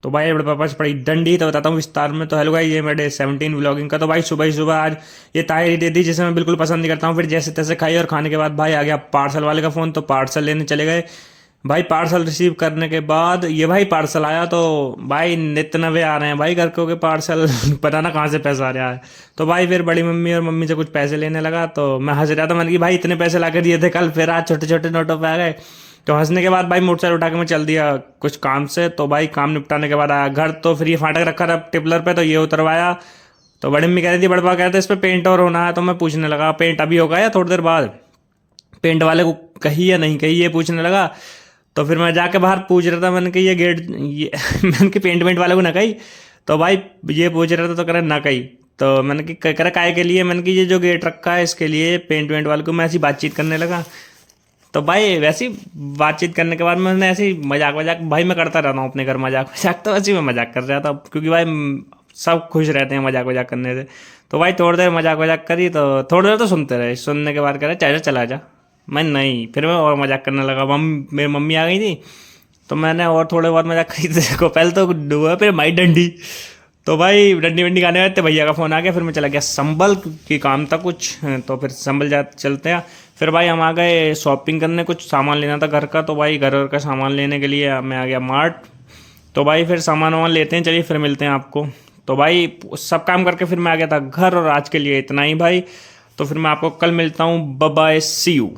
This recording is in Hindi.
तो भाई बड़े पापा से पड़ी डंडी, तो बताता हूँ विस्तार में। तो हेलो भाई, ये मेरे 17 व्लॉगिंग का। तो भाई सुबह ही सुबह आज ये ताहिरी दे दी, जिसे मैं बिल्कुल पसंद नहीं करता हूँ। फिर जैसे तैसे खाई, और खाने के बाद भाई आ गया पार्सल वाले का फ़ोन, तो पार्सल लेने चले गए। भाई पार्सल रिसीव करने के बाद ये भाई पार्सल आया, तो भाई नित्य नवे आ रहे हैं भाई घर के पार्सल पता ना कहाँ से पैसा आ रहा है। तो भाई फिर बड़ी मम्मी और मम्मी से कुछ पैसे लेने लगा, तो मैं हंस रहा था। मैंने कि भाई इतने पैसे ला कर दिए थे कल, फिर आज छोटे छोटे नोटों पे आ गए। तो हंसने के बाद भाई मोटरसाइकिल उठा के मैं चल दिया कुछ काम से। तो भाई काम निपटाने के बाद आया घर, तो फिर ये फाटक रखा था टिपलर पे, तो ये उतरवाया। तो बड़ी मम्मी कह रही थी, बड़पा कह रहे थे इस पर पेंट और होना है। तो मैं पूछने लगा पेंट अभी होगा या थोड़ी देर बाद, पेंट वाले को कही या नहीं कही, ये पूछने लगा। तो फिर मैं जाके बाहर पूछ रहा था, मैंने कि ये गेट ये मैंने कि पेंट वेंट वाले को ना कही। तो भाई ये पूछ रहा था, तो कह रहा ना कही। तो मैंने कि कह रहा काय के लिए, मैंने कि ये जो गेट रखा है इसके लिए पेंट वेंट वाले को। मैं ऐसी बातचीत करने लगा। तो भाई वैसे ही बातचीत करने के बाद मैंने ऐसे ही मजाक मजाक भाई मैं करता रहता हूँ अपने घर मजाक मजाक, तो वैसे ही मैं मजाक कर रहा था, क्योंकि भाई सब खुश रहते हैं मजाक मजाक करने से। तो भाई थोड़ी देर मजाक मजाक करी, तो थोड़ी देर तो सुनते रहे। सुनने के बाद कह रहे चाचा चला जा। मैं नहीं, फिर मैं और मजाक करने लगा। मेरी मम्मी आ गई थी, तो मैंने और थोड़े बहुत मजाक करी। देखो पहले तो डुआ, फिर माई डंडी। तो भाई डंडी वंडी गाने आए थे, भैया का फ़ोन आ गया। फिर मैं चला गया संभल, की काम था कुछ, तो फिर संभल जा चलते हैं। फिर भाई हम आ गए शॉपिंग करने, कुछ सामान लेना था घर का। तो भाई घर का सामान लेने के लिए मैं आ गया मार्ट। तो भाई फिर सामान वामान लेते हैं, चलिए फिर मिलते हैं आपको। तो भाई सब काम करके फिर मैं आ गया था घर, और आज के लिए इतना ही भाई। तो फिर मैं आपको कल मिलता हूँ, बाय बाय, सी यू।